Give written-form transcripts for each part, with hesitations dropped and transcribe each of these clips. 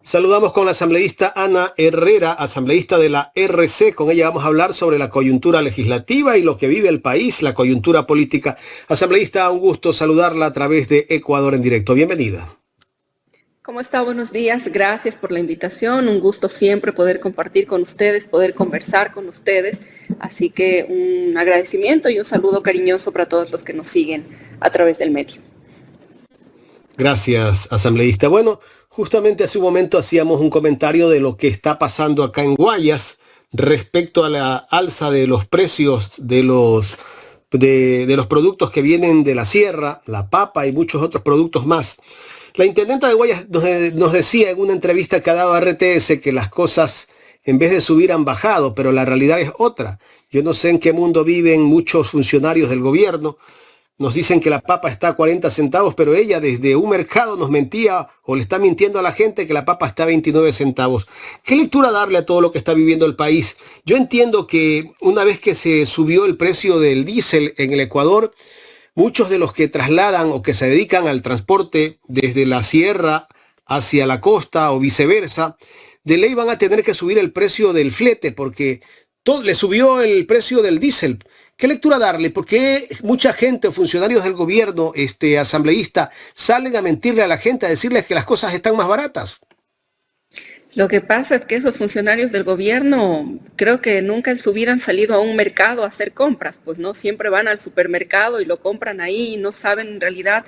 Saludamos con la asambleísta Ana Herrera, asambleísta de la RC. Con ella vamos a hablar sobre la coyuntura legislativa y lo que vive el país, la coyuntura política. Asambleísta, un gusto saludarla a través de Ecuador en directo. Bienvenida. ¿Cómo está? Buenos días. Gracias por la invitación. Un gusto siempre poder compartir con ustedes, poder conversar con ustedes. Así que un agradecimiento y un saludo cariñoso para todos los que nos siguen a través del medio. Gracias, asambleísta. Bueno, justamente hace un momento hacíamos un comentario de lo que está pasando acá en Guayas respecto a la alza de los precios de los productos que vienen de la sierra, la papa y muchos otros productos más. La intendenta de Guayas nos decía en una entrevista que ha dado a RTS que las cosas en vez de subir han bajado, pero la realidad es otra. Yo no sé en qué mundo viven muchos funcionarios del gobierno. Nos dicen que la papa está a 40 centavos, pero ella desde un mercado nos mentía o le está mintiendo a la gente que la papa está a 29 centavos. ¿Qué lectura darle a todo lo que está viviendo el país? Yo entiendo que una vez que se subió el precio del diésel en el Ecuador, muchos de los que trasladan o que se dedican al transporte desde la sierra hacia la costa o viceversa, de ley van a tener que subir el precio del flete porque le subió el precio del diésel. ¿Qué lectura darle? ¿Por qué mucha gente, funcionarios del gobierno, asambleísta, salen a mentirle a la gente, a decirles que las cosas están más baratas? Lo que pasa es que esos funcionarios del gobierno creo que nunca en su vida han salido a un mercado a hacer compras, pues no, siempre van al supermercado y lo compran ahí y no saben en realidad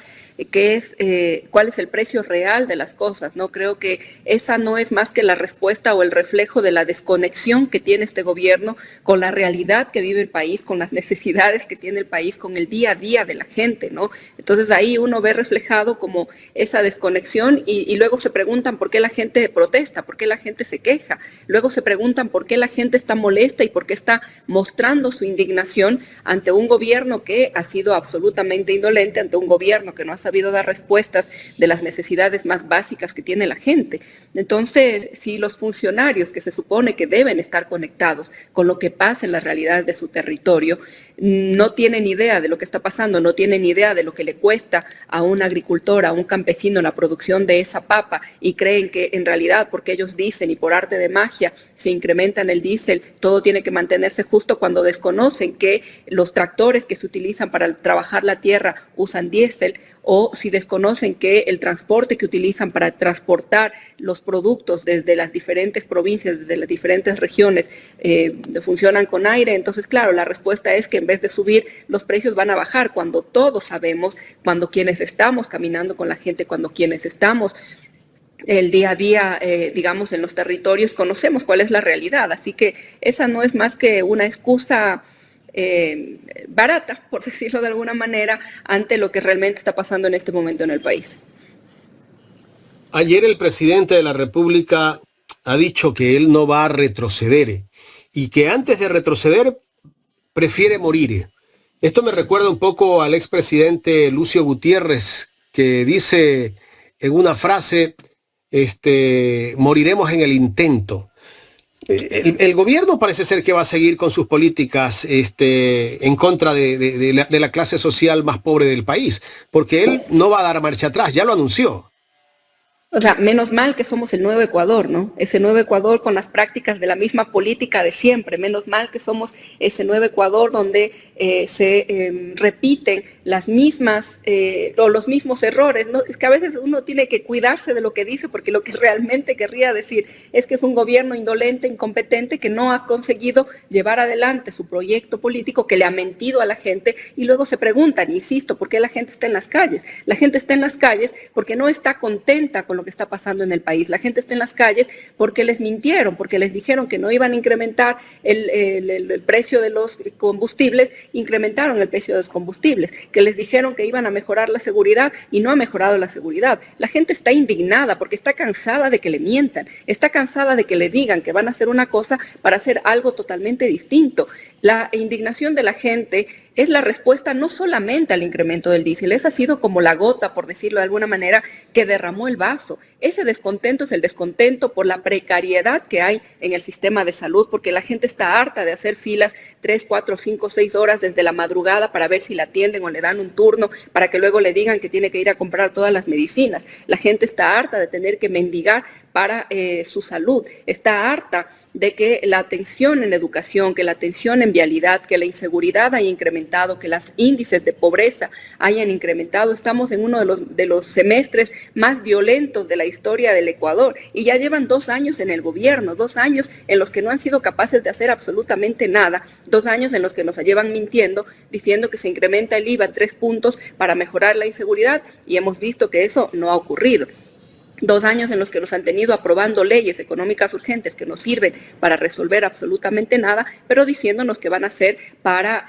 cuál es el precio real de las cosas, ¿no? Creo que esa no es más que la respuesta o el reflejo de la desconexión que tiene este gobierno con la realidad que vive el país, con las necesidades que tiene el país, con el día a día de la gente, ¿no? Entonces ahí uno ve reflejado como esa desconexión y luego se preguntan por qué la gente protesta, por qué la gente se queja, luego se preguntan por qué la gente está molesta y por qué está mostrando su indignación ante un gobierno que ha sido absolutamente indolente, ante un gobierno que no ha sabido dar respuestas de las necesidades más básicas que tiene la gente. Entonces, si los funcionarios que se supone que deben estar conectados con lo que pasa en la realidad de su territorio, no tienen idea de lo que está pasando, no tienen idea de lo que le cuesta a un agricultor, a un campesino la producción de esa papa y creen que en realidad, porque ellos dicen y por arte de magia se incrementan el diésel, todo tiene que mantenerse justo cuando desconocen que los tractores que se utilizan para trabajar la tierra usan diésel, o si desconocen que el transporte que utilizan para transportar los productos desde las diferentes provincias, desde las diferentes regiones, funcionan con aire. Entonces, claro, la respuesta es que en vez de subir, los precios van a bajar, cuando todos sabemos, cuando quienes estamos caminando con la gente, cuando quienes estamos el día a día, digamos, en los territorios, conocemos cuál es la realidad. Así que esa no es más que una excusa barata, por decirlo de alguna manera, ante lo que realmente está pasando en este momento en el país. Ayer el presidente de la República ha dicho que él no va a retroceder y que antes de retroceder prefiere morir. Esto me recuerda un poco al expresidente Lucio Gutiérrez, que dice en una frase, moriremos en el intento. El gobierno parece ser que va a seguir con sus políticas en contra de la clase social más pobre del país, porque él no va a dar marcha atrás, ya lo anunció. O sea, menos mal que somos el nuevo Ecuador, ¿no? Ese nuevo Ecuador con las prácticas de la misma política de siempre. Menos mal que somos ese nuevo Ecuador donde se repiten las mismas o los mismos errores, ¿no? Es que a veces uno tiene que cuidarse de lo que dice, porque lo que realmente querría decir es que es un gobierno indolente, incompetente, que no ha conseguido llevar adelante su proyecto político, que le ha mentido a la gente, y luego se preguntan, insisto, ¿por qué la gente está en las calles? La gente está en las calles porque no está contenta con lo que está pasando en el país. La gente está en las calles porque les mintieron, porque les dijeron que no iban a incrementar el precio de los combustibles, incrementaron el precio de los combustibles, que les dijeron que iban a mejorar la seguridad y no ha mejorado la seguridad. La gente está indignada porque está cansada de que le mientan, está cansada de que le digan que van a hacer una cosa para hacer algo totalmente distinto. La indignación de la gente es la respuesta no solamente al incremento del diésel, esa ha sido como la gota, por decirlo de alguna manera, que derramó el vaso. Ese descontento es el descontento por la precariedad que hay en el sistema de salud, porque la gente está harta de hacer filas 3, 4, 5, 6 horas desde la madrugada para ver si la atienden o le dan un turno, para que luego le digan que tiene que ir a comprar todas las medicinas. La gente está harta de tener que mendigar para su salud. Está harta de que la atención en educación, que la atención en vialidad, que la inseguridad haya incrementado, que los índices de pobreza hayan incrementado. Estamos en uno de los semestres más violentos de la historia del Ecuador y ya llevan 2 años en el gobierno, 2 años en los que no han sido capaces de hacer absolutamente nada, 2 años en los que nos llevan mintiendo, diciendo que se incrementa el IVA 3 puntos para mejorar la inseguridad y hemos visto que eso no ha ocurrido. 2 años en los que nos han tenido aprobando leyes económicas urgentes que no sirven para resolver absolutamente nada, pero diciéndonos que van a ser para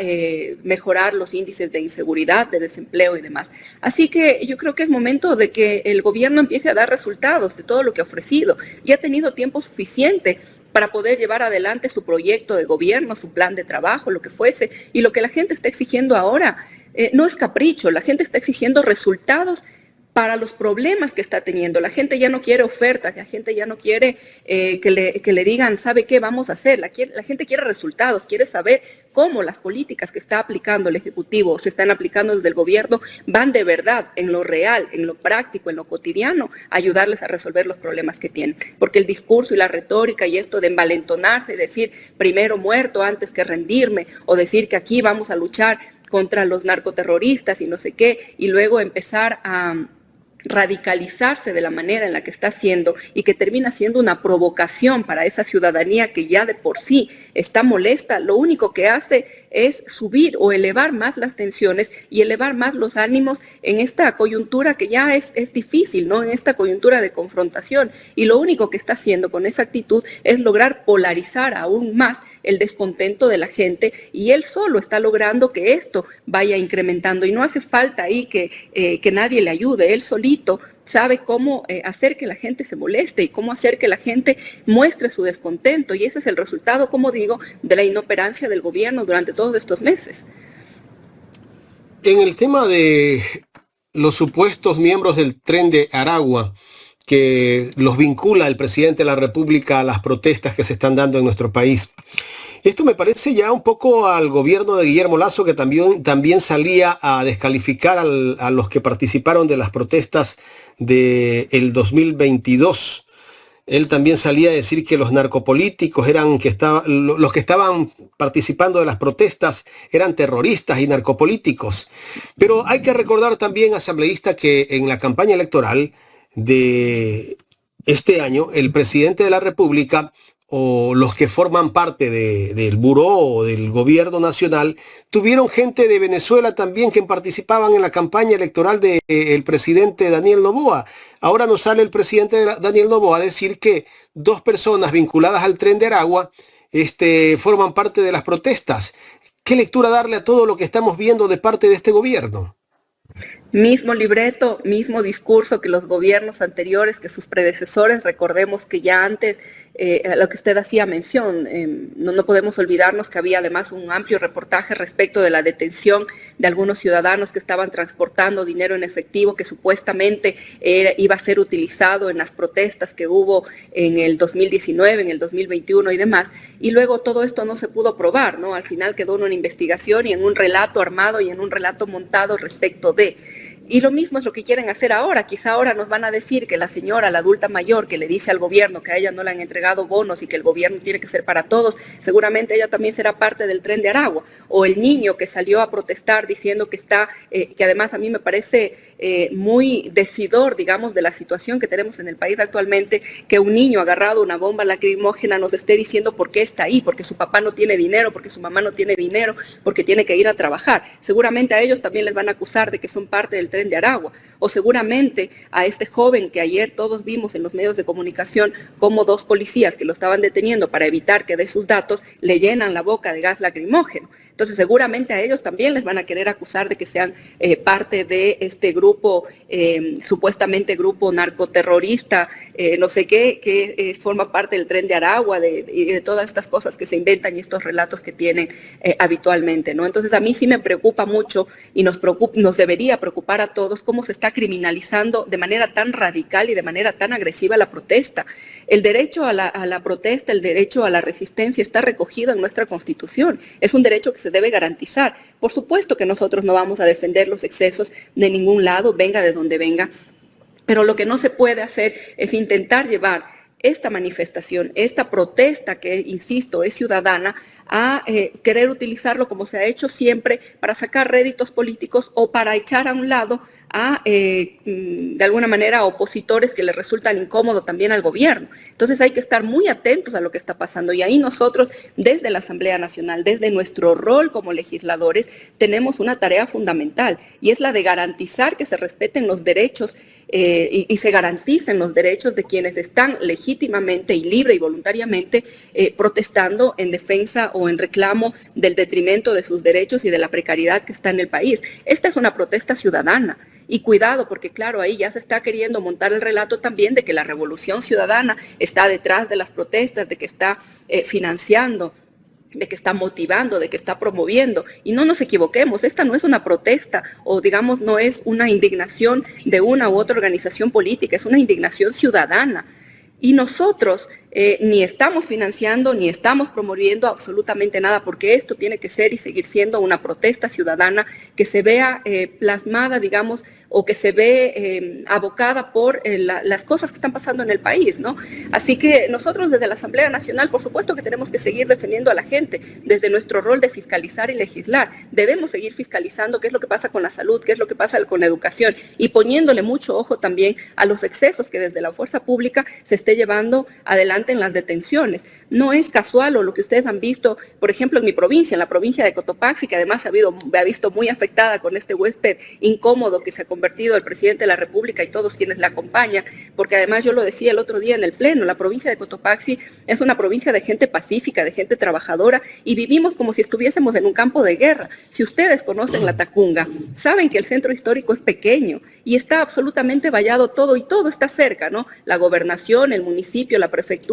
mejorar los índices de inseguridad, de desempleo y demás. Así que yo creo que es momento de que el gobierno empiece a dar resultados de todo lo que ha ofrecido y ha tenido tiempo suficiente para poder llevar adelante su proyecto de gobierno, su plan de trabajo, lo que fuese. Y lo que la gente está exigiendo ahora no es capricho, la gente está exigiendo resultados para los problemas que está teniendo. La gente ya no quiere ofertas, la gente ya no quiere que le digan, ¿sabe qué vamos a hacer? La gente quiere resultados, quiere saber cómo las políticas que está aplicando el Ejecutivo, se están aplicando desde el gobierno, van de verdad, en lo real, en lo práctico, en lo cotidiano, a ayudarles a resolver los problemas que tienen. Porque el discurso y la retórica y esto de envalentonarse y decir primero muerto antes que rendirme, o decir que aquí vamos a luchar contra los narcoterroristas y no sé qué, y luego empezar a radicalizarse de la manera en la que está haciendo y que termina siendo una provocación para esa ciudadanía que ya de por sí está molesta, lo único que hace es subir o elevar más las tensiones y elevar más los ánimos en esta coyuntura que ya es difícil, ¿no? En esta coyuntura de confrontación. Y lo único que está haciendo con esa actitud es lograr polarizar aún más el descontento de la gente y él solo está logrando que esto vaya incrementando y no hace falta ahí que nadie le ayude, él solito sabe cómo hacer que la gente se moleste y cómo hacer que la gente muestre su descontento y ese es el resultado, como digo, de la inoperancia del gobierno durante todos estos meses. En el tema de los supuestos miembros del Tren de Aragua, que los vincula el presidente de la República a las protestas que se están dando en nuestro país. Esto me parece ya un poco al gobierno de Guillermo Lasso, que también salía a descalificar a los que participaron de las protestas del 2022. Él también salía a decir que los narcopolíticos los que estaban participando de las protestas eran terroristas y narcopolíticos. Pero hay que recordar también, asambleísta, que en la campaña electoral de este año, el presidente de la República o los que forman parte del buró o del gobierno nacional, tuvieron gente de Venezuela también que participaban en la campaña electoral del presidente Daniel Noboa. Ahora nos sale el presidente Daniel Noboa a decir que 2 personas vinculadas al Tren de Aragua forman parte de las protestas. ¿Qué lectura darle a todo lo que estamos viendo de parte de este gobierno? Mismo libreto, mismo discurso que los gobiernos anteriores, que sus predecesores. Recordemos que ya antes, a lo que usted hacía mención, no podemos olvidarnos que había además un amplio reportaje respecto de la detención de algunos ciudadanos que estaban transportando dinero en efectivo que supuestamente iba a ser utilizado en las protestas que hubo en el 2019, en el 2021 y demás. Y luego todo esto no se pudo probar, ¿no? Al final quedó en una investigación y en un relato armado y en un relato montado respecto de. Y lo mismo es lo que quieren hacer ahora. Quizá ahora nos van a decir que la señora, la adulta mayor, que le dice al gobierno que a ella no le han entregado bonos y que el gobierno tiene que ser para todos, seguramente ella también será parte del Tren de Aragua. O el niño que salió a protestar diciendo que que además a mí me parece muy decidor, digamos, de la situación que tenemos en el país actualmente, que un niño agarrado a una bomba lacrimógena nos esté diciendo por qué está ahí, porque su papá no tiene dinero, porque su mamá no tiene dinero, porque tiene que ir a trabajar. Seguramente a ellos también les van a acusar de que son parte del Tren de Aragua, o seguramente a este joven que ayer todos vimos en los medios de comunicación como 2 policías que lo estaban deteniendo para evitar que dé sus datos, le llenan la boca de gas lacrimógeno. Entonces seguramente a ellos también les van a querer acusar de que sean parte de este grupo, supuestamente grupo narcoterrorista, no sé qué, que forma parte del Tren de Aragua, y de todas estas cosas que se inventan y estos relatos que tienen habitualmente, ¿no? Entonces a mí sí me preocupa mucho y nos debería preocupar a todos cómo se está criminalizando de manera tan radical y de manera tan agresiva la protesta. El derecho a la protesta, el derecho a la resistencia está recogido en nuestra Constitución. Es un derecho que se debe garantizar. Por supuesto que nosotros no vamos a defender los excesos de ningún lado, venga de donde venga, Pero lo que no se puede hacer es intentar llevar esta manifestación, esta protesta que, insisto, es ciudadana, a querer utilizarlo como se ha hecho siempre para sacar réditos políticos o para echar a un lado a, de alguna manera, opositores que le resultan incómodos también al gobierno. Entonces hay que estar muy atentos a lo que está pasando y ahí nosotros, desde la Asamblea Nacional, desde nuestro rol como legisladores, tenemos una tarea fundamental y es la de garantizar que se respeten los derechos y se garanticen los derechos de quienes están legítimamente y libre y voluntariamente protestando en defensa o en reclamo del detrimento de sus derechos y de la precariedad que está en el país. Esta es una protesta ciudadana. Y cuidado, porque claro, ahí ya se está queriendo montar el relato también de que la revolución ciudadana está detrás de las protestas, de que está financiando, de que está motivando, de que está promoviendo. Y no nos equivoquemos, esta no es una protesta o digamos no es una indignación de una u otra organización política, es una indignación ciudadana. Y nosotros ni estamos financiando ni estamos promoviendo absolutamente nada, porque esto tiene que ser y seguir siendo una protesta ciudadana que se vea plasmada, digamos, o que se ve abocada por las cosas que están pasando en el país, ¿no? Así que nosotros desde la Asamblea Nacional, por supuesto que tenemos que seguir defendiendo a la gente desde nuestro rol de fiscalizar y legislar. Debemos seguir fiscalizando qué es lo que pasa con la salud, qué es lo que pasa con la educación y poniéndole mucho ojo también a los excesos que desde la fuerza pública se esté llevando adelante en las detenciones. No es casual o lo que ustedes han visto, por ejemplo, en mi provincia, en la provincia de Cotopaxi, que además se ha visto muy afectada con este huésped incómodo que se ha convertido el presidente de la República y todos quienes le acompañan, porque además yo lo decía el otro día en el Pleno, la provincia de Cotopaxi es una provincia de gente pacífica, de gente trabajadora y vivimos como si estuviésemos en un campo de guerra. Si ustedes conocen la Tacunga, saben que el centro histórico es pequeño y está absolutamente vallado todo y todo está cerca, ¿no? La gobernación, el municipio, la prefectura,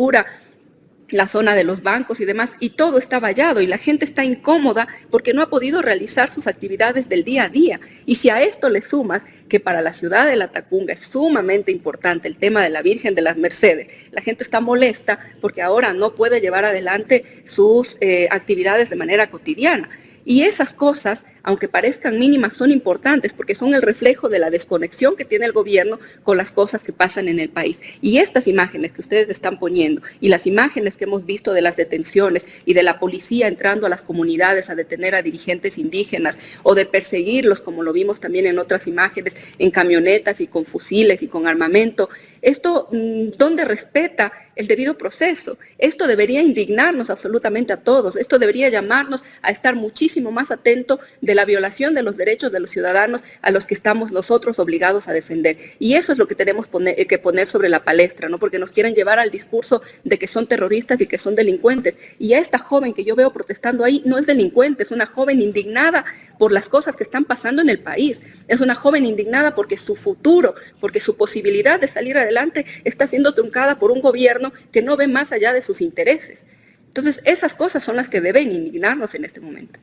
la zona de los bancos y demás, y todo está vallado y la gente está incómoda porque no ha podido realizar sus actividades del día a día. Y si a esto le sumas que para la ciudad de La Tacunga es sumamente importante el tema de la Virgen de las Mercedes, la gente está molesta porque ahora no puede llevar adelante sus actividades de manera cotidiana. Y esas cosas, aunque parezcan mínimas, son importantes porque son el reflejo de la desconexión que tiene el gobierno con las cosas que pasan en el país. Y estas imágenes que ustedes están poniendo y las imágenes que hemos visto de las detenciones y de la policía entrando a las comunidades a detener a dirigentes indígenas o de perseguirlos, como lo vimos también en otras imágenes, en camionetas y con fusiles y con armamento, esto ¿dónde respeta el debido proceso? Esto debería indignarnos absolutamente a todos, esto debería llamarnos a estar muchísimo más atentos de la violación de los derechos de los ciudadanos a los que estamos nosotros obligados a defender. Y eso es lo que tenemos que poner sobre la palestra, ¿no? Porque nos quieren llevar al discurso de que son terroristas y que son delincuentes. Y a esta joven que yo veo protestando ahí no es delincuente, es una joven indignada por las cosas que están pasando en el país. Es una joven indignada porque su futuro, porque su posibilidad de salir adelante está siendo truncada por un gobierno que no ve más allá de sus intereses. Entonces, esas cosas son las que deben indignarnos en este momento.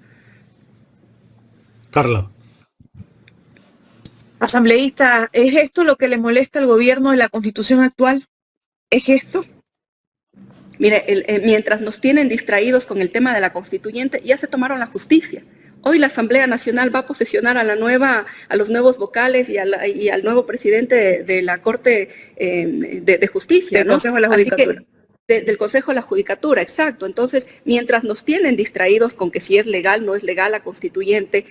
Carla. Asambleísta, ¿es esto lo que le molesta al gobierno de la Constitución actual? ¿Es esto? Mire, mientras nos tienen distraídos con el tema de la constituyente, ya se tomaron la justicia. Hoy la Asamblea Nacional va a posesionar a los nuevos vocales y al nuevo presidente de la Corte de Justicia, del Consejo de la Judicatura. Del Consejo de la Judicatura, exacto. Entonces, mientras nos tienen distraídos con que si es legal, no es legal la constituyente,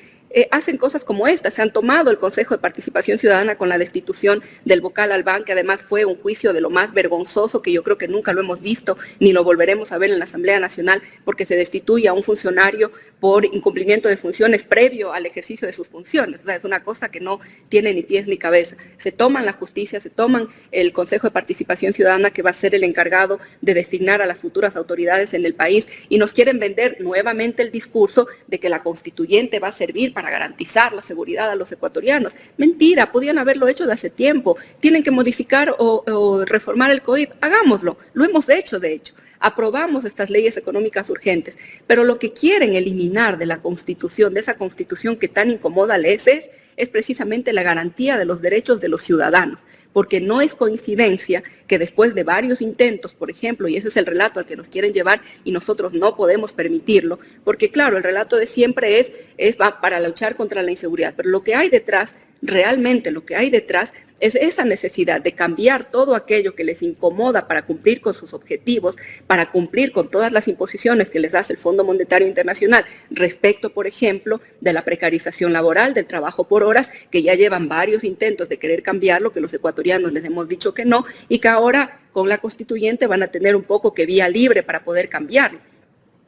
hacen cosas como esta. Se han tomado el Consejo de Participación Ciudadana con la destitución del vocal Albán, que además fue un juicio de lo más vergonzoso que yo creo que nunca lo hemos visto ni lo volveremos a ver en la Asamblea Nacional, porque se destituye a un funcionario por incumplimiento de funciones previo al ejercicio de sus funciones. O sea, es una cosa que no tiene ni pies ni cabeza. Se toman la justicia, se toman el Consejo de Participación Ciudadana, que va a ser el encargado de designar a las futuras autoridades en el país, y nos quieren vender nuevamente el discurso de que la constituyente va a servir para garantizar la seguridad a los ecuatorianos. Mentira, podían haberlo hecho de hace tiempo. Tienen que modificar o reformar el COIP, hagámoslo. Lo hemos hecho, de hecho. Aprobamos estas leyes económicas urgentes, pero lo que quieren eliminar de la Constitución, de esa Constitución que tan incomoda les es precisamente la garantía de los derechos de los ciudadanos, porque no es coincidencia que después de varios intentos, por ejemplo, y ese es el relato al que nos quieren llevar y nosotros no podemos permitirlo, porque claro, el relato de siempre es para luchar contra la inseguridad, pero lo que hay detrás realmente lo que hay detrás es esa necesidad de cambiar todo aquello que les incomoda para cumplir con sus objetivos, para cumplir con todas las imposiciones que les hace el Fondo Monetario Internacional respecto, por ejemplo, de la precarización laboral, del trabajo por horas, que ya llevan varios intentos de querer cambiarlo, que los ecuatorianos les hemos dicho que no, y que ahora con la constituyente van a tener un poco que vía libre para poder cambiarlo.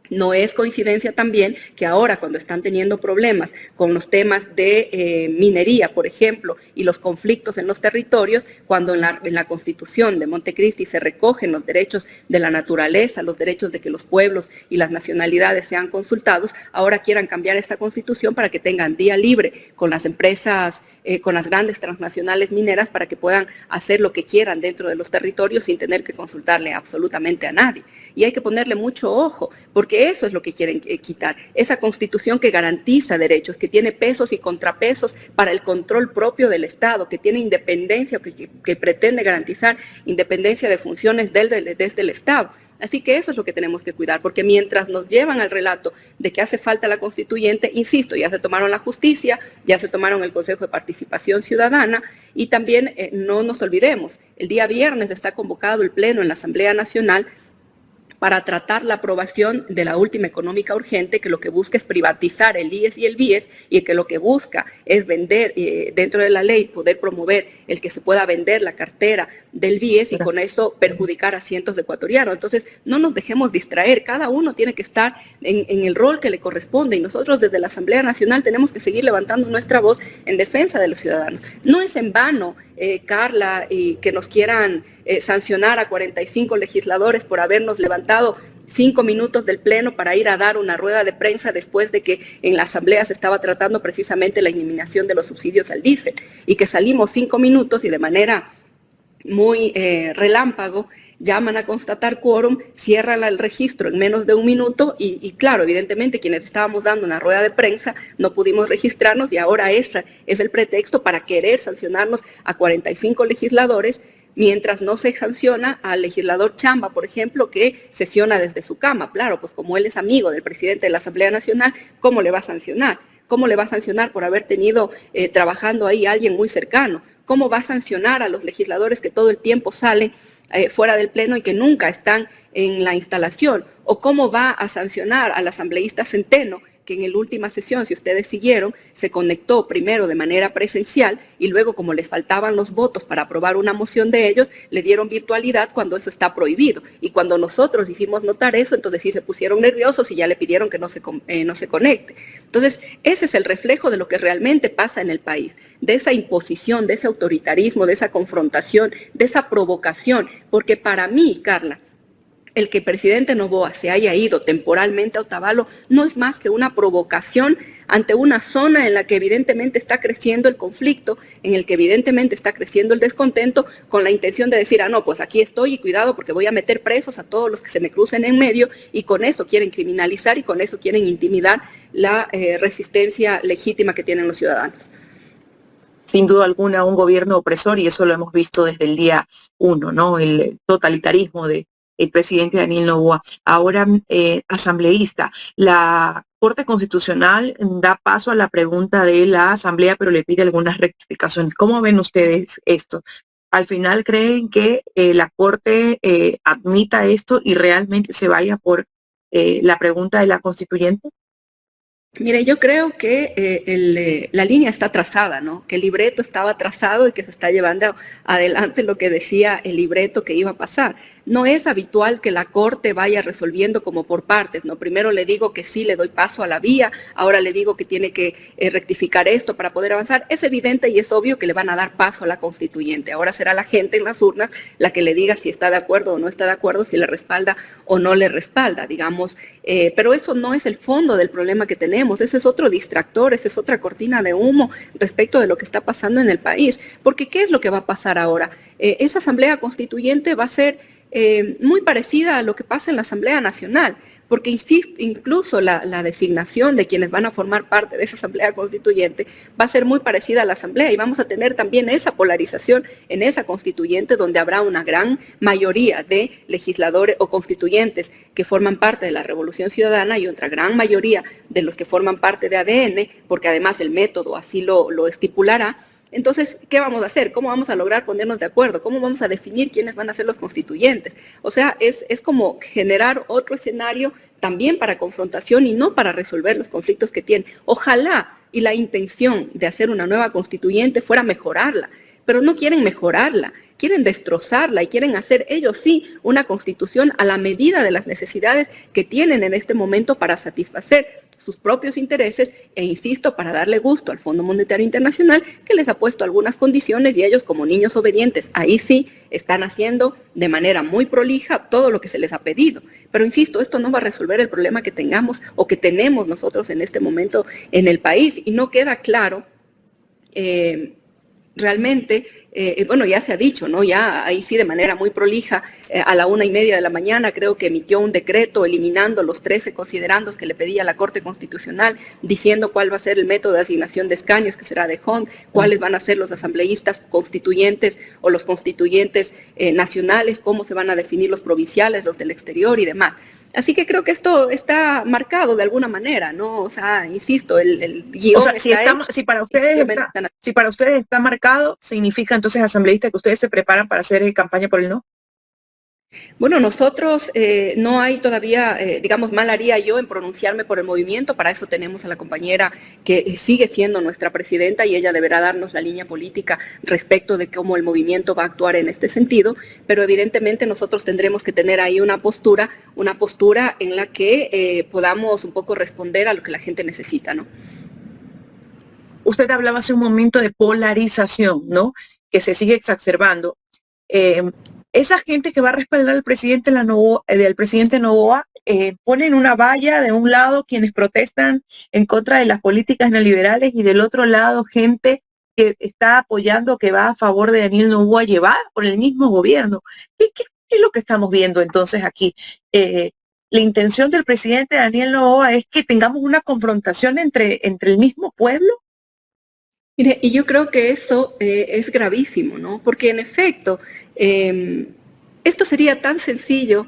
No es coincidencia también que ahora, cuando están teniendo problemas con los temas de minería, por ejemplo, y los conflictos en los territorios, cuando en la Constitución de Montecristi se recogen los derechos de la naturaleza, los derechos de que los pueblos y las nacionalidades sean consultados, ahora quieran cambiar esta Constitución para que tengan día libre con las empresas, con las grandes transnacionales mineras, para que puedan hacer lo que quieran dentro de los territorios sin tener que consultarle absolutamente a nadie. Y hay que ponerle mucho ojo, porque eso es lo que quieren quitar, esa Constitución que garantiza derechos, que tiene pesos y contrapesos para el control propio del Estado, que tiene independencia, que pretende garantizar independencia de funciones desde el Estado. Así que eso es lo que tenemos que cuidar, porque mientras nos llevan al relato de que hace falta la constituyente, insisto, ya se tomaron la justicia, ya se tomaron el Consejo de Participación Ciudadana, y también no nos olvidemos, el día viernes está convocado el Pleno en la Asamblea Nacional para tratar la aprobación de la última económica urgente, que lo que busca es privatizar el IES y el BIES, y que lo que busca es vender, dentro de la ley, poder promover el que se pueda vender la cartera del BIES y con esto perjudicar a cientos de ecuatorianos. Entonces, no nos dejemos distraer, cada uno tiene que estar en el rol que le corresponde, y nosotros desde la Asamblea Nacional tenemos que seguir levantando nuestra voz en defensa de los ciudadanos. No es en vano, Carla, que nos quieran sancionar a 45 legisladores por habernos levantado 5 minutos del Pleno para ir a dar una rueda de prensa después de que en la Asamblea se estaba tratando precisamente la eliminación de los subsidios al diésel, y que salimos 5 minutos y de manera muy relámpago llaman a constatar quórum, cierran el registro en menos de 1 minuto y claro, evidentemente quienes estábamos dando una rueda de prensa no pudimos registrarnos, y ahora ese es el pretexto para querer sancionarnos a 45 legisladores, mientras no se sanciona al legislador Chamba, por ejemplo, que sesiona desde su cama. Claro, pues como él es amigo del presidente de la Asamblea Nacional, ¿cómo le va a sancionar? ¿Cómo le va a sancionar por haber tenido trabajando ahí a alguien muy cercano? ¿Cómo va a sancionar a los legisladores que todo el tiempo salen fuera del Pleno y que nunca están en la instalación? ¿O cómo va a sancionar al asambleísta Centeno, que en la última sesión, si ustedes siguieron, se conectó primero de manera presencial y luego, como les faltaban los votos para aprobar una moción de ellos, le dieron virtualidad cuando eso está prohibido? Y cuando nosotros hicimos notar eso, entonces sí se pusieron nerviosos y ya le pidieron que no se conecte. Entonces, ese es el reflejo de lo que realmente pasa en el país, de esa imposición, de ese autoritarismo, de esa confrontación, de esa provocación, porque para mí, Carla, el que el presidente Noboa se haya ido temporalmente a Otavalo no es más que una provocación ante una zona en la que evidentemente está creciendo el conflicto, en el que evidentemente está creciendo el descontento, con la intención de decir, no, pues aquí estoy y cuidado porque voy a meter presos a todos los que se me crucen en medio, y con eso quieren criminalizar y con eso quieren intimidar la resistencia legítima que tienen los ciudadanos. Sin duda alguna, un gobierno opresor, y eso lo hemos visto desde el día 1, ¿no? El totalitarismo del presidente Daniel Noboa. Ahora, asambleísta, la Corte Constitucional da paso a la pregunta de la Asamblea, pero le pide algunas rectificaciones. ¿Cómo ven ustedes esto? ¿Al final creen que la Corte admita esto y realmente se vaya por la pregunta de la constituyente? Mire, yo creo que la línea está trazada, ¿no? Que el libreto estaba trazado y que se está llevando adelante lo que decía el libreto que iba a pasar. No es habitual que la Corte vaya resolviendo como por partes, ¿no? Primero le digo que sí, le doy paso a la vía, ahora le digo que tiene que rectificar esto para poder avanzar. Es evidente y es obvio que le van a dar paso a la constituyente. Ahora será la gente en las urnas la que le diga si está de acuerdo o no está de acuerdo, si le respalda o no le respalda, digamos. Pero eso no es el fondo del problema que tenemos. Ese es otro distractor, esa es otra cortina de humo respecto de lo que está pasando en el país. Porque ¿qué es lo que va a pasar ahora? Esa asamblea constituyente va a ser muy parecida a lo que pasa en la Asamblea Nacional, porque incluso la designación de quienes van a formar parte de esa Asamblea Constituyente va a ser muy parecida a la Asamblea, y vamos a tener también esa polarización en esa Constituyente, donde habrá una gran mayoría de legisladores o constituyentes que forman parte de la Revolución Ciudadana y otra gran mayoría de los que forman parte de ADN, porque además el método así lo estipulará. Entonces, ¿qué vamos a hacer? ¿Cómo vamos a lograr ponernos de acuerdo? ¿Cómo vamos a definir quiénes van a ser los constituyentes? O sea, es como generar otro escenario también para confrontación y no para resolver los conflictos que tienen. Ojalá y la intención de hacer una nueva constituyente fuera mejorarla, pero no quieren mejorarla, quieren destrozarla y quieren hacer ellos sí una constitución a la medida de las necesidades que tienen en este momento para satisfacer sus propios intereses e, insisto, para darle gusto al Fondo Monetario Internacional, que les ha puesto algunas condiciones y ellos, como niños obedientes, ahí sí están haciendo de manera muy prolija todo lo que se les ha pedido. Pero insisto, esto no va a resolver el problema que tengamos o que tenemos nosotros en este momento en el país, y no queda claro realmente, bueno, ya se ha dicho, ¿no? Ya ahí sí de manera muy prolija, a la 1:30 de la mañana creo que emitió un decreto eliminando los 13 considerandos que le pedía la Corte Constitucional, diciendo cuál va a ser el método de asignación de escaños, que será de Hond, cuáles van a ser los asambleístas constituyentes o los constituyentes nacionales, cómo se van a definir los provinciales, los del exterior y demás. Así que creo que esto está marcado de alguna manera, ¿no? O sea, insisto, el guión si para ustedes está marcado, significa entonces, asambleísta, que ustedes se preparan para hacer campaña por el no. Bueno, nosotros no hay todavía, digamos, mal haría yo en pronunciarme por el movimiento. Para eso tenemos a la compañera que sigue siendo nuestra presidenta y ella deberá darnos la línea política respecto de cómo el movimiento va a actuar en este sentido, pero evidentemente nosotros tendremos que tener ahí una postura en la que podamos un poco responder a lo que la gente necesita, ¿no? Usted hablaba hace un momento de polarización, ¿no? Que se sigue exacerbando. Esa gente que va a respaldar al presidente Noboa ponen una valla de un lado quienes protestan en contra de las políticas neoliberales y del otro lado gente que está apoyando, que va a favor de Daniel Noboa, llevada por el mismo gobierno. ¿Qué es lo que estamos viendo entonces aquí? La intención del presidente Daniel Noboa es que tengamos una confrontación entre el mismo pueblo. Mire, y yo creo que eso es gravísimo, ¿no? Porque en efecto, esto sería tan sencillo,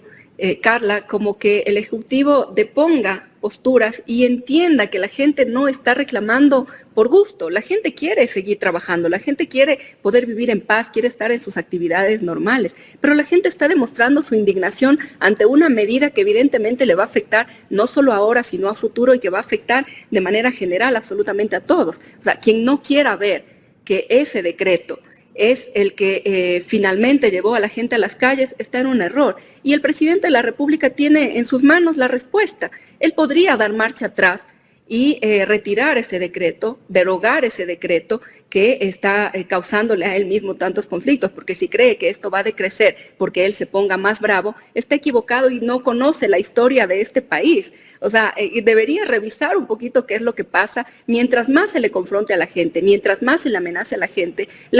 Carla, como que el Ejecutivo deponga posturas y entienda que la gente no está reclamando por gusto. La gente quiere seguir trabajando, la gente quiere poder vivir en paz, quiere estar en sus actividades normales, pero la gente está demostrando su indignación ante una medida que evidentemente le va a afectar no solo ahora, sino a futuro, y que va a afectar de manera general absolutamente a todos. O sea, quien no quiera ver que ese decreto es el que finalmente llevó a la gente a las calles, está en un error. Y el presidente de la República tiene en sus manos la respuesta. Él podría dar marcha atrás y retirar ese decreto, derogar ese decreto que está causándole a él mismo tantos conflictos, porque si cree que esto va a decrecer porque él se ponga más bravo, está equivocado y no conoce la historia de este país. O sea, debería revisar un poquito qué es lo que pasa. Mientras más se le confronte a la gente, mientras más se le amenace a la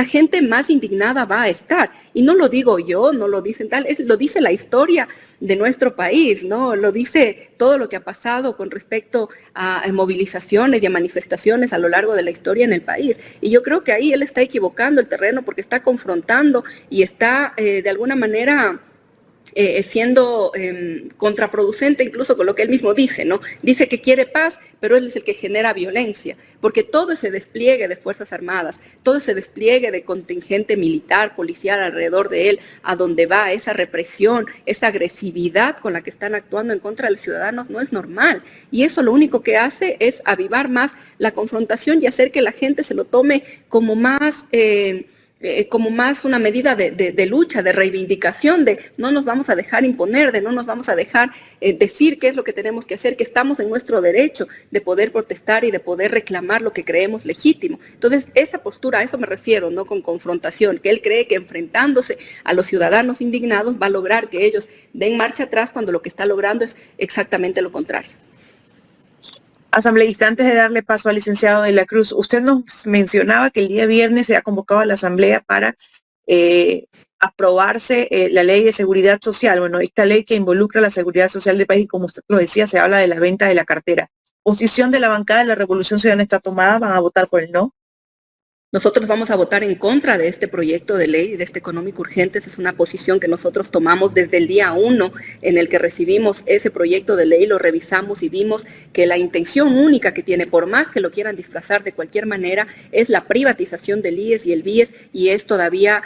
gente más indignada va a estar. Y no lo digo yo, no lo dicen tal, lo dice la historia de nuestro país, ¿no? Lo dice todo lo que ha pasado con respecto a movilizaciones y a manifestaciones a lo largo de la historia en el país. Y yo creo que ahí él está equivocando el terreno porque está confrontando y está de alguna manera siendo contraproducente incluso con lo que él mismo dice, ¿no? Dice que quiere paz, pero él es el que genera violencia, porque todo ese despliegue de Fuerzas Armadas, todo ese despliegue de contingente militar, policial alrededor de él, a donde va esa represión, esa agresividad con la que están actuando en contra de los ciudadanos, no es normal. Y eso lo único que hace es avivar más la confrontación y hacer que la gente se lo tome como más una medida de lucha, de reivindicación, de no nos vamos a dejar imponer, de no nos vamos a dejar decir qué es lo que tenemos que hacer, que estamos en nuestro derecho de poder protestar y de poder reclamar lo que creemos legítimo. Entonces, esa postura, a eso me refiero, no con confrontación, que él cree que enfrentándose a los ciudadanos indignados va a lograr que ellos den marcha atrás cuando lo que está logrando es exactamente lo contrario. Asambleísta, antes de darle paso al licenciado de la Cruz, usted nos mencionaba que el día viernes se ha convocado a la Asamblea para aprobarse la ley de seguridad social. Bueno, esta ley que involucra la seguridad social del país, como usted lo decía, se habla de la venta de la cartera. ¿Posición de la bancada de la Revolución Ciudadana está tomada? ¿Van a votar por el no? Nosotros vamos a votar en contra de este proyecto de ley, de este económico urgente. Esa es una posición que nosotros tomamos desde el día 1 en el que recibimos ese proyecto de ley, lo revisamos y vimos que la intención única que tiene, por más que lo quieran disfrazar de cualquier manera, es la privatización del IES y el BIES, y es todavía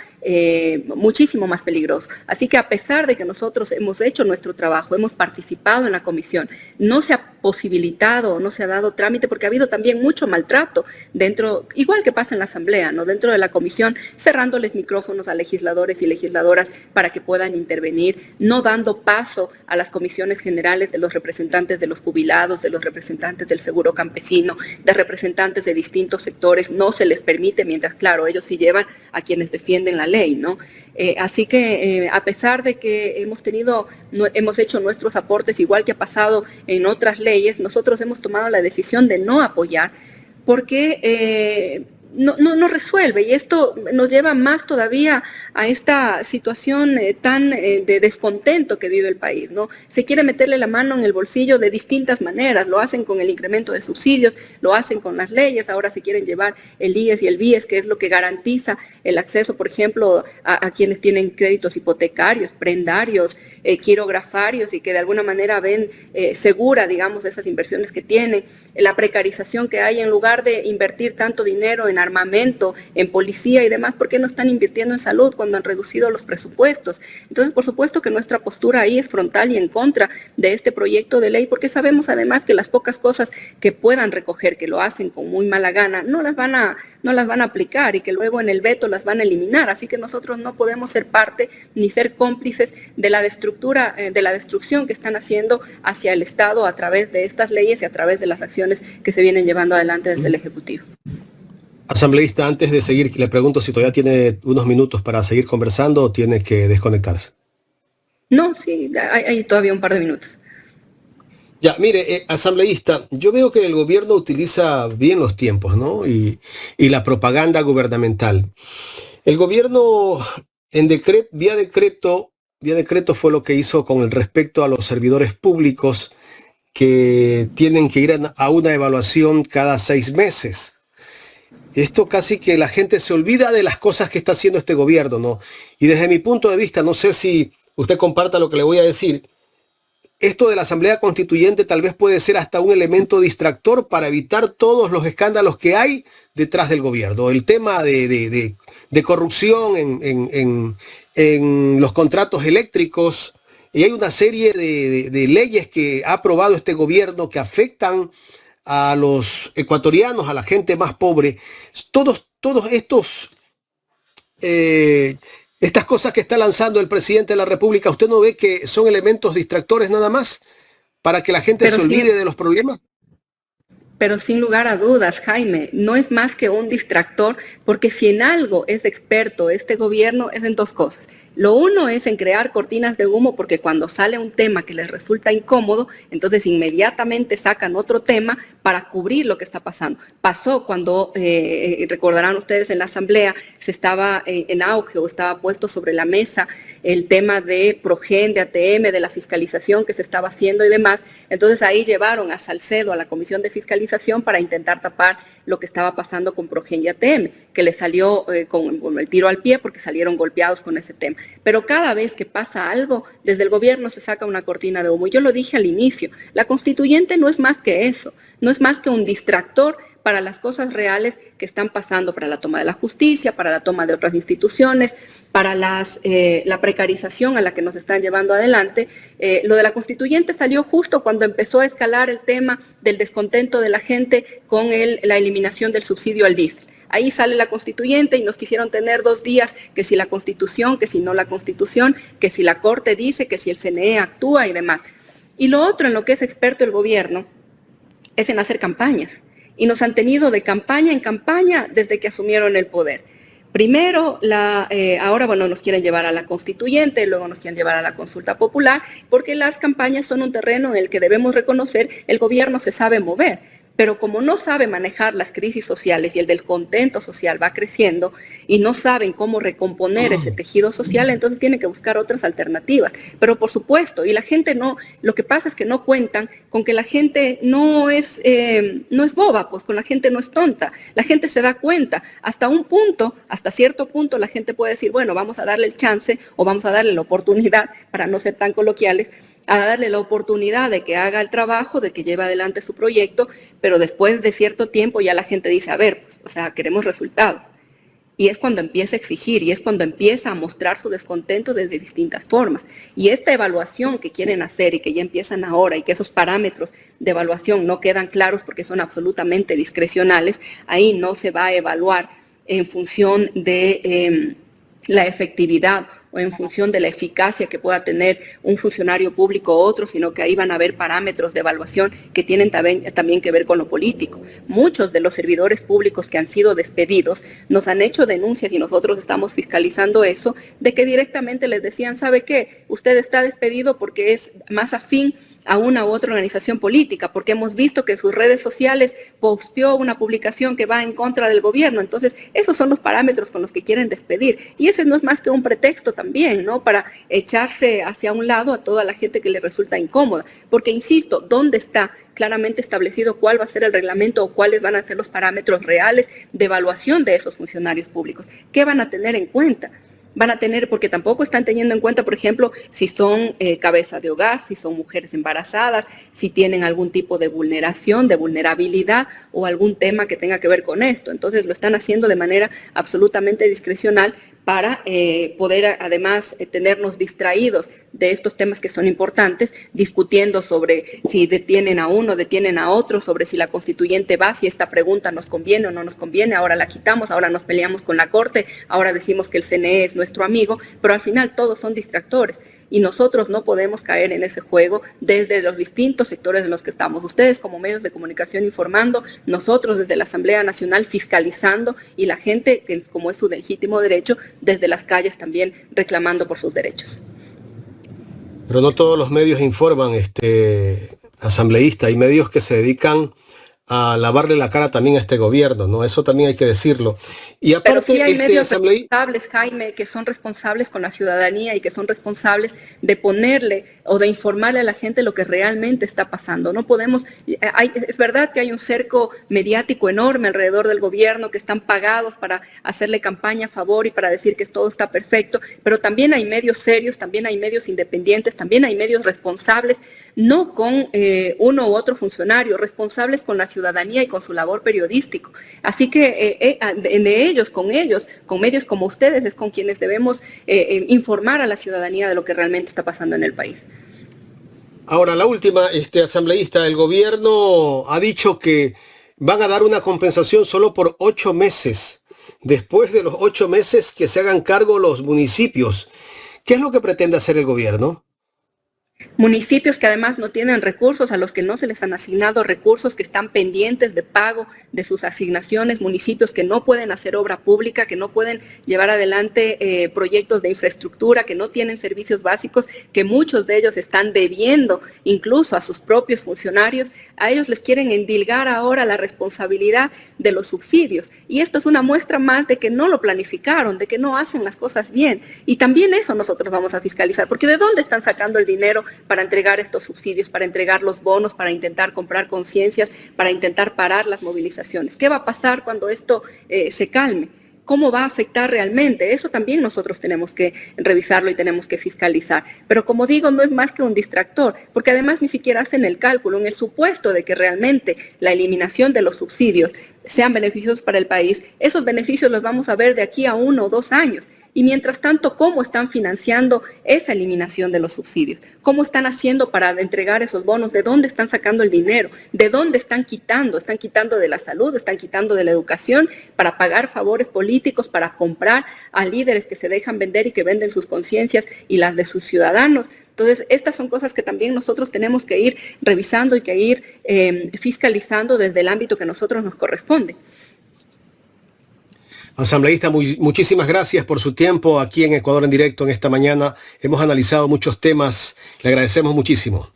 muchísimo más peligroso. Así que a pesar de que nosotros hemos hecho nuestro trabajo, hemos participado en la comisión, no se ha posibilitado, no se ha dado trámite porque ha habido también mucho maltrato dentro, igual que pasa en la Asamblea, ¿no? Dentro de la comisión, cerrándoles micrófonos a legisladores y legisladoras para que puedan intervenir, no dando paso a las comisiones generales de los representantes de los jubilados, de los representantes del seguro campesino, de representantes de distintos sectores, no se les permite, mientras, claro, ellos sí llevan a quienes defienden la ley, ¿no? Así que a pesar de que hemos hecho nuestros aportes, igual que ha pasado en otras leyes, nosotros hemos tomado la decisión de no apoyar porque no resuelve, y esto nos lleva más todavía a esta situación tan de descontento que vive el país, ¿no? Se quiere meterle la mano en el bolsillo de distintas maneras, lo hacen con el incremento de subsidios, lo hacen con las leyes, ahora se quieren llevar el IES y el BIES, que es lo que garantiza el acceso, por ejemplo, a quienes tienen créditos hipotecarios, prendarios, quirografarios, y que de alguna manera ven segura, digamos, esas inversiones que tienen, la precarización que hay. En lugar de invertir tanto dinero en armamento, en policía y demás, ¿por qué no están invirtiendo en salud cuando han reducido los presupuestos? Entonces, por supuesto que nuestra postura ahí es frontal y en contra de este proyecto de ley, porque sabemos además que las pocas cosas que puedan recoger, que lo hacen con muy mala gana, no las van a aplicar, y que luego en el veto las van a eliminar. Así que nosotros no podemos ser parte ni ser cómplices de la destrucción que están haciendo hacia el Estado a través de estas leyes y a través de las acciones que se vienen llevando adelante desde el Ejecutivo. Asambleísta, antes de seguir, le pregunto si todavía tiene unos minutos para seguir conversando o tiene que desconectarse. No, sí, hay todavía un par de minutos. Ya, mire, asambleísta, yo veo que el gobierno utiliza bien los tiempos, ¿no? Y la propaganda gubernamental. El gobierno vía decreto fue lo que hizo con el respecto a los servidores públicos que tienen que ir a una evaluación cada 6 meses. Esto casi que la gente se olvida de las cosas que está haciendo este gobierno, ¿no? Y desde mi punto de vista, no sé si usted comparta lo que le voy a decir, esto de la Asamblea Constituyente tal vez puede ser hasta un elemento distractor para evitar todos los escándalos que hay detrás del gobierno. El tema de corrupción en los contratos eléctricos, y hay una serie de leyes que ha aprobado este gobierno que afectan a los ecuatorianos, a la gente más pobre. Todos estos estas cosas que está lanzando el presidente de la República, ¿usted no ve que son elementos distractores nada más para que la gente se olvide de los problemas? Pero sin lugar a dudas, Jaime, no es más que un distractor, porque si en algo es experto este gobierno es en dos cosas. Lo uno es en crear cortinas de humo, porque cuando sale un tema que les resulta incómodo, entonces inmediatamente sacan otro tema para cubrir lo que está pasando. Pasó cuando, recordarán ustedes, en la Asamblea se estaba en auge o estaba puesto sobre la mesa el tema de Progen, de ATM, de la fiscalización que se estaba haciendo y demás. Entonces ahí llevaron a Salcedo a la Comisión de Fiscalización para intentar tapar lo que estaba pasando con Progen y ATM, que le salió con el tiro al pie porque salieron golpeados con ese tema. Pero cada vez que pasa algo, desde el gobierno se saca una cortina de humo. Yo lo dije al inicio, la constituyente no es más que eso, no es más que un distractor para las cosas reales que están pasando, para la toma de la justicia, para la toma de otras instituciones, para la precarización a la que nos están llevando adelante. Lo de la constituyente salió justo cuando empezó a escalar el tema del descontento de la gente con la eliminación del subsidio al diésel. Ahí sale la constituyente y nos quisieron tener 2 días, que si la constitución, que si no la constitución, que si la Corte dice, que si el CNE actúa y demás. Y lo otro en lo que es experto el gobierno es en hacer campañas. Y nos han tenido de campaña en campaña desde que asumieron el poder. Primero, ahora nos quieren llevar a la constituyente, luego nos quieren llevar a la consulta popular, porque las campañas son un terreno en el que debemos reconocer el gobierno se sabe mover. pero como no sabe manejar las crisis sociales y el descontento social va creciendo y no saben cómo recomponer ese tejido social, entonces tienen que buscar otras alternativas. Pero por supuesto, y la gente no, lo que pasa es que no cuentan con que la gente no es boba, pues con la gente no es tonta, la gente se da cuenta, hasta un punto, hasta cierto punto la gente puede decir, bueno, vamos a darle el chance o vamos a darle la oportunidad, para no ser tan coloquiales, a darle la oportunidad de que haga el trabajo, de que lleve adelante su proyecto, pero después de cierto tiempo ya la gente dice, a ver, pues, o sea, queremos resultados. Y es cuando empieza a exigir y es cuando empieza a mostrar su descontento desde distintas formas. Y esta evaluación que quieren hacer y que ya empiezan ahora y que esos parámetros de evaluación no quedan claros porque son absolutamente discrecionales, ahí no se va a evaluar en función de la efectividad o en función de la eficacia que pueda tener un funcionario público u otro, sino que ahí van a haber parámetros de evaluación que tienen también que ver con lo político. Muchos de los servidores públicos que han sido despedidos nos han hecho denuncias y nosotros estamos fiscalizando eso, de que directamente les decían, ¿sabe qué? Usted está despedido porque es más afín a una u otra organización política, porque hemos visto que en sus redes sociales posteó una publicación que va en contra del gobierno. Entonces, esos son los parámetros con los que quieren despedir. Y ese no es más que un pretexto también, ¿no? Para echarse hacia un lado a toda la gente que le resulta incómoda. Porque, insisto, ¿dónde está claramente establecido cuál va a ser el reglamento o cuáles van a ser los parámetros reales de evaluación de esos funcionarios públicos? ¿Qué van a tener en cuenta? Van a tener, porque tampoco están teniendo en cuenta, por ejemplo, si son cabeza de hogar, si son mujeres embarazadas, si tienen algún tipo de vulneración, de vulnerabilidad o algún tema que tenga que ver con esto. Entonces lo están haciendo de manera absolutamente discrecional para poder además tenernos distraídos de estos temas que son importantes, discutiendo sobre si detienen a uno, detienen a otro, sobre si la constituyente va, si esta pregunta nos conviene o no nos conviene, ahora la quitamos, ahora nos peleamos con la Corte, ahora decimos que el CNE es nuestro amigo, pero al final todos son distractores. Y nosotros no podemos caer en ese juego desde los distintos sectores en los que estamos. Ustedes como medios de comunicación informando, nosotros desde la Asamblea Nacional fiscalizando y la gente, que como es su legítimo derecho, desde las calles también reclamando por sus derechos. Pero no todos los medios informan, asambleísta. Hay medios que se dedican a lavarle la cara también a este gobierno, ¿no? Eso también hay que decirlo. Y aparte, pero sí hay medios responsables, Jaime, que son responsables con la ciudadanía y que son responsables de ponerle o de informarle a la gente lo que realmente está pasando. No podemos, es verdad que hay un cerco mediático enorme alrededor del gobierno, que están pagados para hacerle campaña a favor y para decir que todo está perfecto, pero también hay medios serios, también hay medios independientes, también hay medios responsables, no con uno u otro funcionario, responsables con la ciudadanía y con su labor periodístico. Así que con medios como ustedes, es con quienes debemos informar a la ciudadanía de lo que realmente está pasando en el país. Ahora, la última, asambleísta, el gobierno ha dicho que van a dar una compensación solo por 8 meses. Después de los 8 meses que se hagan cargo los municipios. ¿Qué es lo que pretende hacer el gobierno? Municipios que además no tienen recursos, a los que no se les han asignado recursos, que están pendientes de pago de sus asignaciones, municipios que no pueden hacer obra pública, que no pueden llevar adelante proyectos de infraestructura, que no tienen servicios básicos, que muchos de ellos están debiendo incluso a sus propios funcionarios. A ellos les quieren endilgar ahora la responsabilidad de los subsidios. Y esto es una muestra más de que no lo planificaron, de que no hacen las cosas bien. Y también eso nosotros vamos a fiscalizar, porque ¿de dónde están sacando el dinero para entregar estos subsidios, para entregar los bonos, para intentar comprar conciencias, para intentar parar las movilizaciones? ¿Qué va a pasar cuando esto se calme? ¿Cómo va a afectar realmente? Eso también nosotros tenemos que revisarlo y tenemos que fiscalizar. Pero como digo, no es más que un distractor, porque además ni siquiera hacen el cálculo en el supuesto de que realmente la eliminación de los subsidios sean beneficiosos para el país. Esos beneficios los vamos a ver de aquí a 1 o 2 años. Y mientras tanto, ¿cómo están financiando esa eliminación de los subsidios? ¿Cómo están haciendo para entregar esos bonos? ¿De dónde están sacando el dinero? ¿De dónde están quitando? ¿Están quitando de la salud? ¿Están quitando de la educación para pagar favores políticos, para comprar a líderes que se dejan vender y que venden sus conciencias y las de sus ciudadanos? Entonces, estas son cosas que también nosotros tenemos que ir revisando y que ir fiscalizando desde el ámbito que a nosotros nos corresponde. Asambleísta, muchísimas gracias por su tiempo aquí en Ecuador en Directo en esta mañana. Hemos analizado muchos temas. Le agradecemos muchísimo.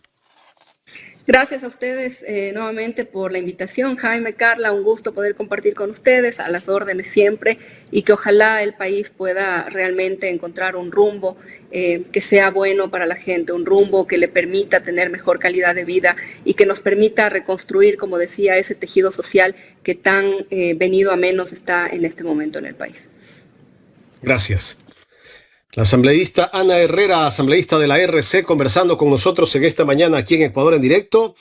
Gracias a ustedes nuevamente por la invitación, Jaime, Carla, un gusto poder compartir con ustedes, a las órdenes siempre, y que ojalá el país pueda realmente encontrar un rumbo que sea bueno para la gente, un rumbo que le permita tener mejor calidad de vida y que nos permita reconstruir, como decía, ese tejido social que tan venido a menos está en este momento en el país. Gracias. La asambleísta Ana Herrera, asambleísta de la RC, conversando con nosotros en esta mañana aquí en Ecuador en directo.